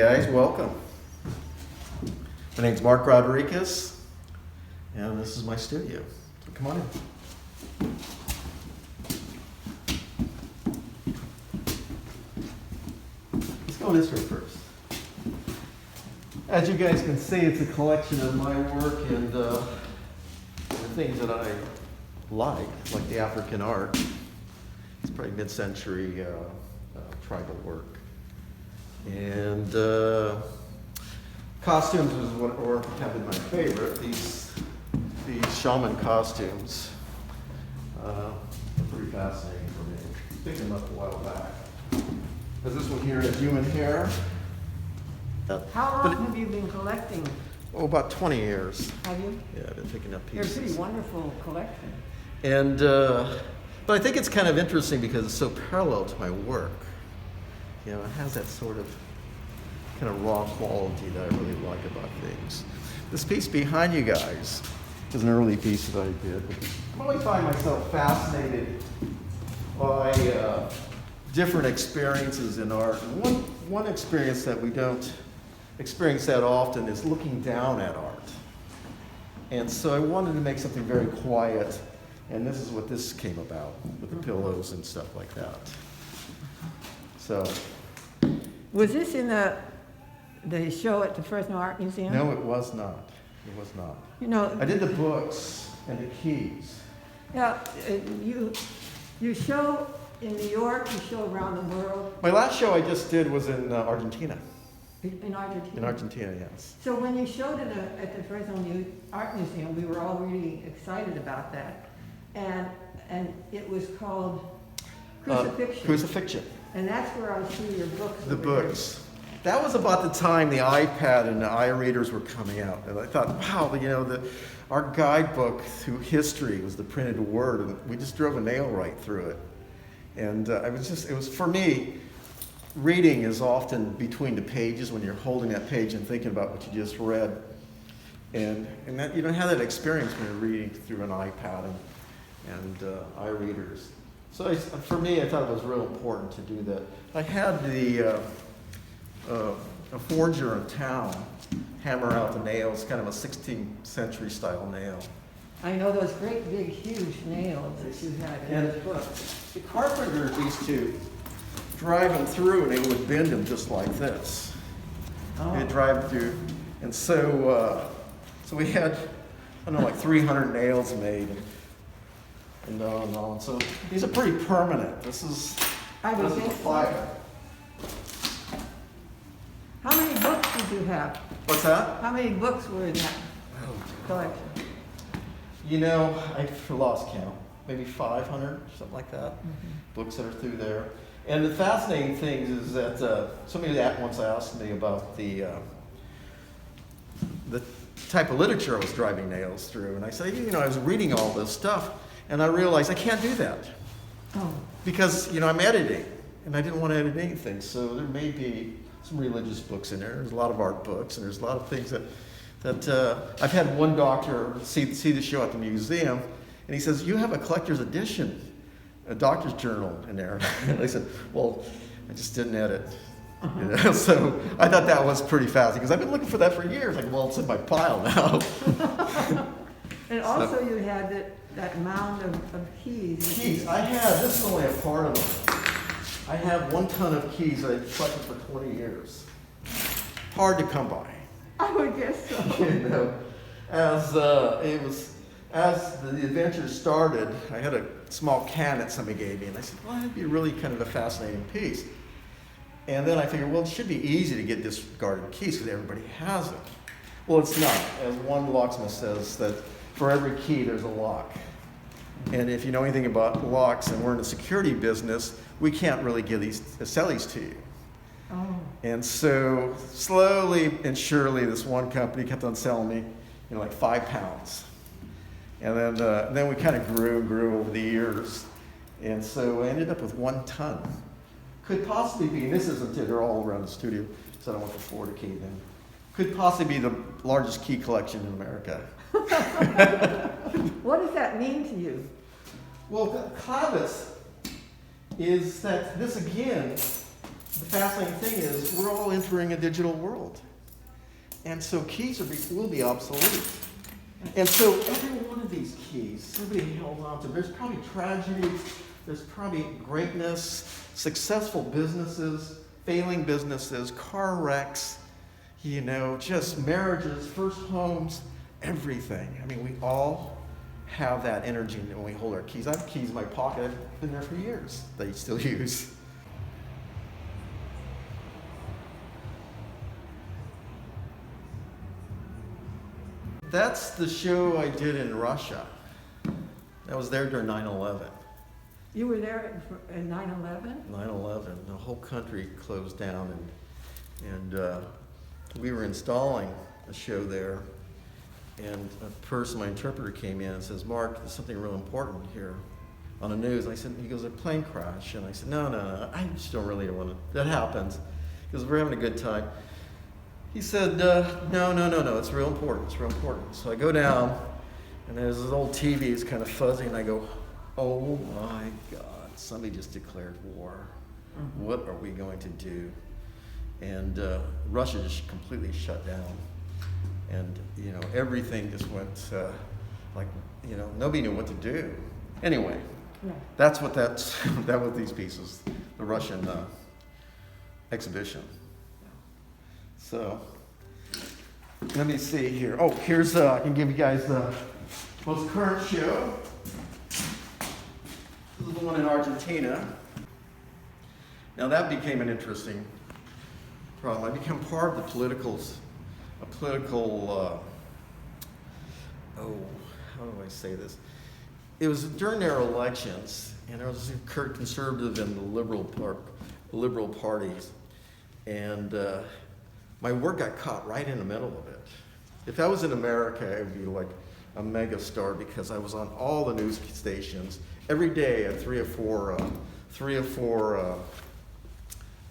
guys, welcome. My name's Mark Rodriguez, and this is my studio. So come on in. Let's go this way first. As you guys can see, it's a collection of my work and the things that I like the African art. It's probably mid-century tribal work. And costumes was what have been my favorite. These shaman costumes are pretty fascinating for me. I picked them up a while back. There's this one here is human hair. How long have you been collecting? Oh, about 20 years. Have you? Yeah, I've been picking up They're a pieces. pretty wonderful collection. And but I think it's kind of interesting because it's so parallel to my work. You know, it has that sort of kind of raw quality that I really like about things. This piece behind you guys is an early piece that I did. I always find myself fascinated by different experiences in art. And one experience that we don't experience that often is looking down at art. And so I wanted to make something very quiet, and this is what this came about, with the pillows and stuff like that. So. Was this in the show at the Fresno Art Museum? No, it was not. It was not. You know, I did the books and the keys. Yeah, you show in New York, you show around the world. My last show I just did was in Argentina. In Argentina? In Argentina, yes. So when you showed it at the Fresno Art Museum, we were all really excited about that. And it was called Crucifixion. Crucifixion. And that's where I see your books. The books. That was about the time the iPad and the iReaders were coming out. And I thought, wow, you know, our guidebook through history was the printed word, and we just drove a nail right through it. And it was, for me, reading is often between the pages when you're holding that page and thinking about what you just read. And that, you don't have that experience when you're reading through an iPad and iReaders. So for me, I thought it was real important to do that. I had a forger in town hammer out the nails, kind of a 16th century style nail. I know those great big huge nails that you had in this book. The carpenters used to drive them through, and they would bend them just like this. Oh. They'd drive through, and so we had, I don't know, like 300 nails made, and on and on. So these are pretty permanent. This is I would a think so. fire. How many books did you have? What's that? How many books were in that collection? You know, I've lost count. Maybe 500, something like that. Books that are through there. And the fascinating thing is that somebody that once asked me about the type of literature I was driving nails through, and I said, you know, I was reading all this stuff, and I realized I can't do that. Oh. Because, you know, I'm editing, and I didn't want to edit anything, so there may be some religious books in there. There's a lot of art books, and there's a lot of things that I've had one doctor see the show at the museum, and he says, you have a collector's edition, a doctor's journal in there. And I said, well, I just didn't edit. You know? So I thought that was pretty fascinating, because I've been looking for that for years. Like, well, it's in my pile now. And also you had that mound of keys. Keys, this is only a part of them. I have 1 ton of keys that I've collected for 20 years. Hard to come by. I would guess so. You know, as the adventure started, I had a small can that somebody gave me, and I said, well, that'd be really kind of a fascinating piece. And then I figured, well, it should be easy to get discarded keys because everybody has them. Well, it's not. As one locksmith says, that for every key, there's a lock. And if you know anything about locks, and we're in the security business, we can't really sell these to you. Oh. And so slowly and surely, this one company kept on selling me, you know, like 5 pounds. And then we kind of grew over the years. And so I ended up with 1 ton. Could possibly be, and this isn't it, they're all around the studio, so I don't want to afford a key then. Could possibly be the largest key collection in America. What does that mean to you? Well, clavis is that this again the fascinating thing is we're all entering a digital world. And so keys will be obsolete. And so every one of these keys, somebody held on to. There's probably tragedy, there's probably greatness, successful businesses, failing businesses, car wrecks, just marriages, first homes, everything. I mean, we all have that energy when we hold our keys. I have keys in my pocket. I've been there for years that I still use. That's the show I did in Russia. I was there during 9/11. You were there in 9/11? 9/11, the whole country closed down, and we were installing a show there, and a person, my interpreter, came in and says, "Mark, there's something real important here on the news." And I said, he goes, "A plane crash." And I said, no, I just don't really want to, that happens. He goes, "We're having a good time." He said, no, it's real important, it's real important. So I go down, and there's this old TV, it's kind of fuzzy, and I go, oh my God, somebody just declared war. Mm-hmm. What are we going to do? And Russia just completely shut down. And, everything just went nobody knew what to do. Anyway, yeah. That was these pieces, the Russian exhibition. So, let me see here. Oh, here's, I can give you guys the most current show. This is the one in Argentina. Now that became an interesting problem. I became part of the political, how do I say this? It was during their elections, and there was a conservative and the liberal parties, and my work got caught right in the middle of it. If I was in America, it would be like a mega star because I was on all the news stations every day. I had three or four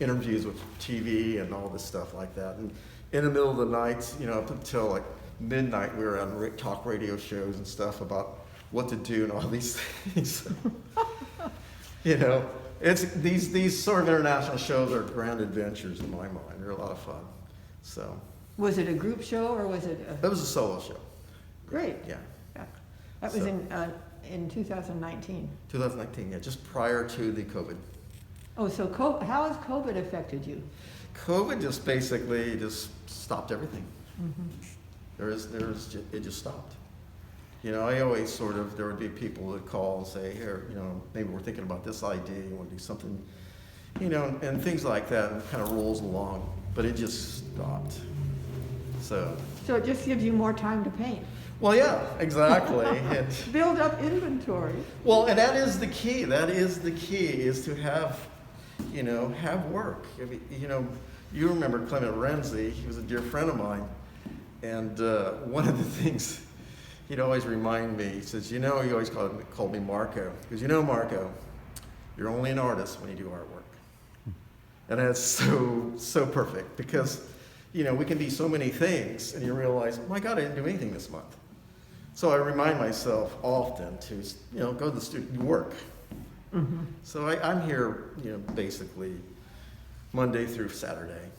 interviews with TV and all this stuff like that. And in the middle of the night, up until like midnight, we were on talk radio shows and stuff about what to do and all these things. It's these sort of international shows are grand adventures in my mind. They're a lot of fun. So. Was it a group show or was it? It was a solo show. Great. Yeah. That was in 2019. 2019, yeah, just prior to the COVID. Oh, so how has COVID affected you? COVID just basically stopped everything. Mm-hmm. It just stopped. I always there would be people that call and say, here, maybe we're thinking about this idea, you want to do something, and things like that, and it kind of rolls along, but it just stopped. So it just gives you more time to paint. Well, yeah, exactly. Build up inventory. Well, and that is the key. Is to have, have work. I mean, you remember Clement Renzi. He was a dear friend of mine. And one of the things he'd always remind me, he says, he always called me Marco. He goes, Marco, you're only an artist when you do artwork. And that's so perfect because, we can be so many things and you realize, oh my God, I didn't do anything this month. So I remind myself often to, go to the studio, work. Mm-hmm. So I'm here, basically Monday through Saturday,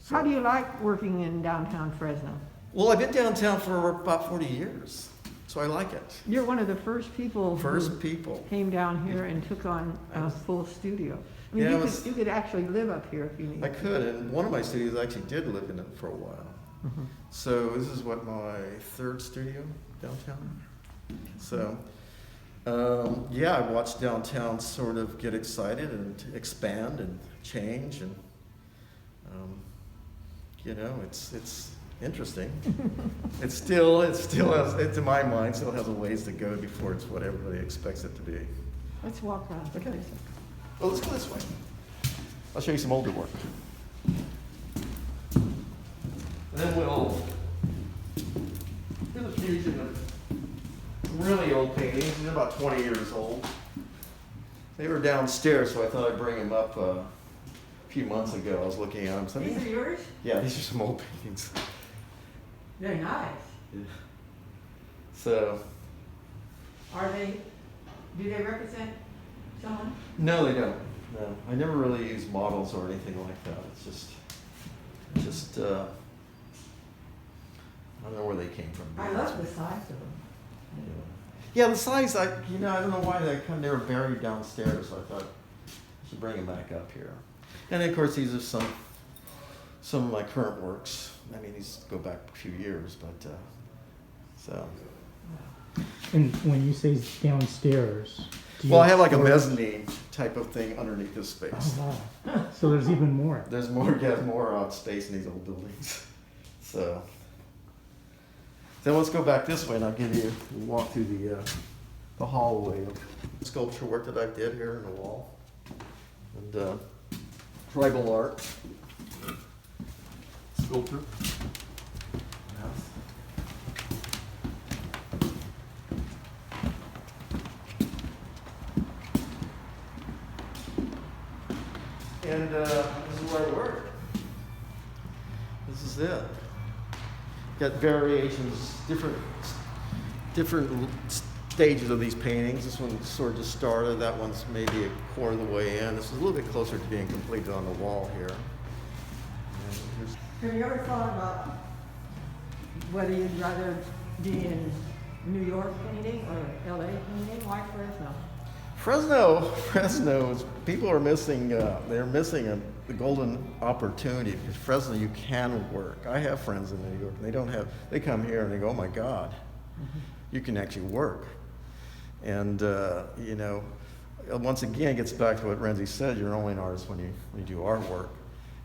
So. How do you like working in downtown Fresno? Well, I've been downtown for about 40 years, so I like it. You're one of the first people who came down here and took on a full studio. I mean, you could actually live up here if you needed. I could, and one of my studios actually did live in it for a while. Mm-hmm. So this is my third studio downtown. So, I watched downtown sort of get excited and expand and change, and it's interesting. it still has, to my mind, still has a ways to go before it's what everybody expects it to be. Let's walk around. Okay. Well, let's go this way. I'll show you some older work. And then here's a fusion of really old paintings. They're about 20 years old. They were downstairs, so I thought I'd bring them up a few months ago. I was looking at them. These are yours? Yeah, these are some old paintings. Very nice. Yeah. So. Do they represent someone? No, they don't. No, I never really use models or anything like that. It's just I don't know where they came from. I love the size of them. Yeah, the size, I don't know why they were buried downstairs, so I thought I should bring them back up here. And of course, these are some of my current works. I mean, these go back a few years, but, so. And when you say downstairs, do you Well, I have like a store- mezzanine type of thing underneath this space. Oh, wow. So there's even more. There's more space in these old buildings. So then let's go back this way and I'll give you a walk through the hallway of sculpture work that I did here in the wall. And tribal art. Sculpture. And this is where I work. This is it. Got variations, different stages of these paintings. This one sort of just started. That one's maybe a quarter of the way in. This is a little bit closer to being completed on the wall here. Have you ever thought about whether you'd rather be in New York painting or LA painting? Why Fresno is, people are missing, they're missing the golden opportunity because Fresno, you can work. I have friends in New York, and they come here and they go, oh my God, you can actually work. And, once again, it gets back to what Renzi said, you're only an artist when you do artwork.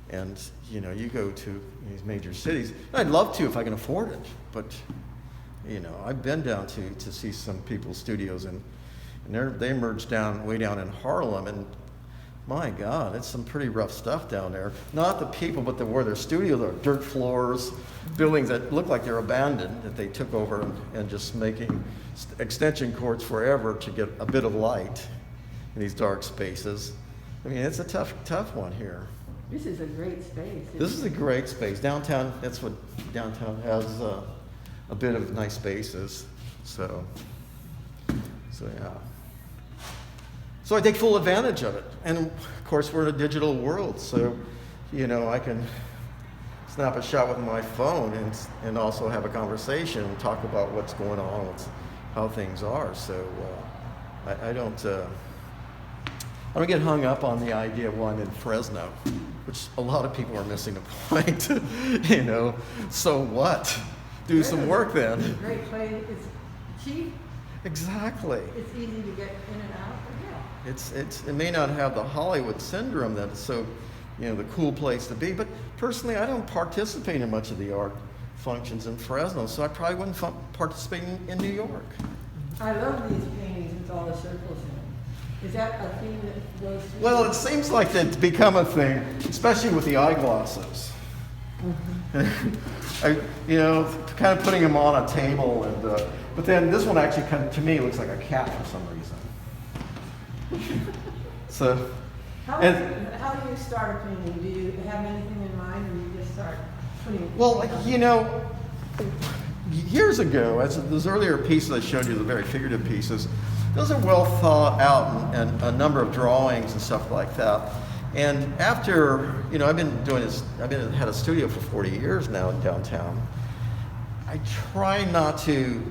And, you go to these major cities. I'd love to if I can afford it, but, I've been down to see some people's studios and they merged way down in Harlem, and my God, it's some pretty rough stuff down there. Not the people, but where their studios are, dirt floors, buildings that look like they're abandoned, that they took over and just making extension cords forever to get a bit of light in these dark spaces. I mean, it's a tough one here. This is a great space. This is a great space. Downtown, that's what downtown has, a bit of nice spaces. So yeah. So I take full advantage of it. And of course, we're in a digital world, so, I can snap a shot with my phone and also have a conversation and talk about what's going on, how things are. So I don't get hung up on the idea of one in Fresno, which a lot of people are missing the point. So what? Do some work then. It's a great place. It's cheap. Exactly. It's easy to get in and out. But yeah. It may not have the Hollywood syndrome that it's so, the cool place to be. But personally, I don't participate in much of the art functions in Fresno, so I probably wouldn't participate in New York. I love these paintings with all the circles in them. Is that a theme that goes through? Well, it seems like it's become a thing, especially with the eyeglasses. Kind of putting them on a table, but then this one actually to me looks like a cat for some reason. So, How do you start a painting? Do you have anything in mind, or you just start putting it? well, years ago, as those earlier pieces I showed you, the very figurative pieces, those are well thought out and a number of drawings and stuff like that. And after, I've been doing this, had a studio for 40 years now in downtown. I try not to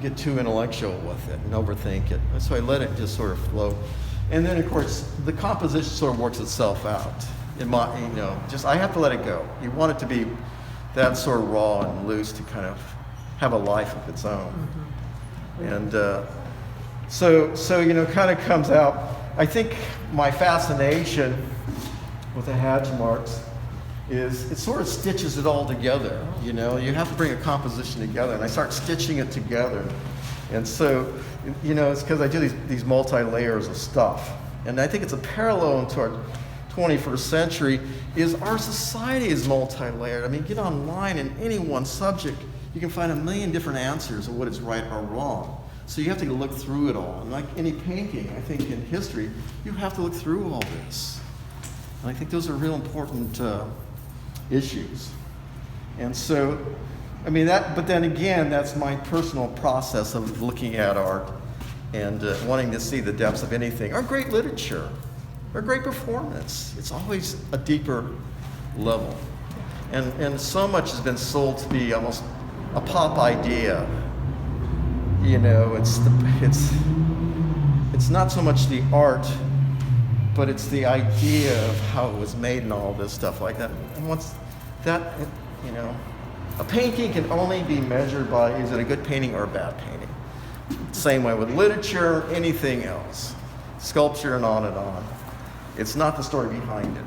get too intellectual with it and overthink it. So I let it just sort of flow. And then, of course, the composition sort of works itself out. I have to let it go. You want it to be that sort of raw and loose to kind of have a life of its own. Mm-hmm. And so kind of comes out. I think my fascination with the hatch marks is it sort of stitches it all together. You have to bring a composition together, and I start stitching it together. And so, it's because I do these multi-layers of stuff. And I think it's a parallel into our 21st century is our society is multi-layered. I mean, get online in any one subject, you can find a million different answers of what is right or wrong. So you have to look through it all. And like any painting, I think in history, you have to look through all this. And I think those are real important issues. And so, but then again, that's my personal process of looking at art. and wanting to see the depths of anything, or great literature, or great performance. It's always a deeper level. And so much has been sold to be almost a pop idea. You know, it's not so much the art, but it's the idea of how it was made and all this stuff like that. And once that, you know, a painting can only be measured by, is it a good painting or a bad painting? Same way with literature, anything else, sculpture, and on and on. It's not the story behind it.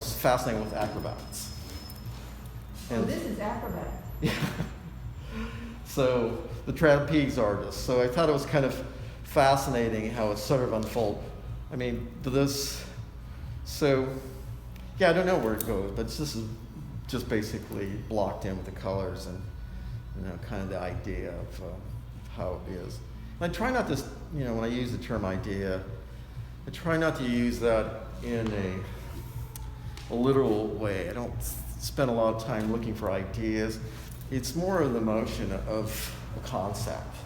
It's fascinating with acrobats. So this is acrobat. Yeah. So the trapeze artist. So I thought it was kind of fascinating how it sort of unfolded. I mean, this. So yeah, I don't know where it goes, but this is just basically blocked in with the colors and, you know, kind of the idea of how it is. And I try not to, you know, when I use the term idea, I try not to use that in a literal way. I don't spend a lot of time looking for ideas. It's more of the motion of a concept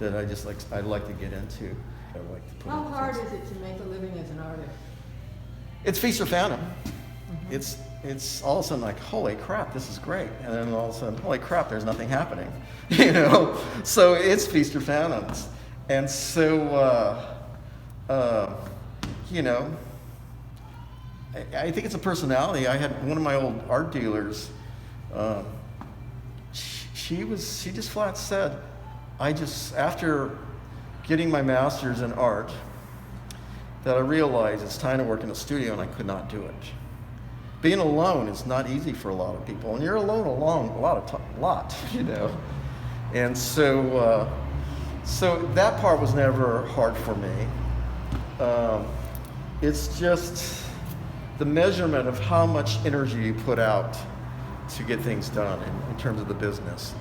that I'd like to get into. I like to put How into hard things. is it to make a living as an artist? It's feast or famine. It's all of a sudden like, holy crap, this is great. And then all of a sudden, holy crap, there's nothing happening. You know? So it's feast or famine. And so, you know, I think it's a personality. I had one of my old art dealers, she just flat said, after getting my master's in art, that I realized it's time to work in a studio, and I could not do it. Being alone is not easy for a lot of people, and you're alone a lot, you know. And so, so that part was never hard for me. It's just the measurement of how much energy you put out to get things done in terms of the business.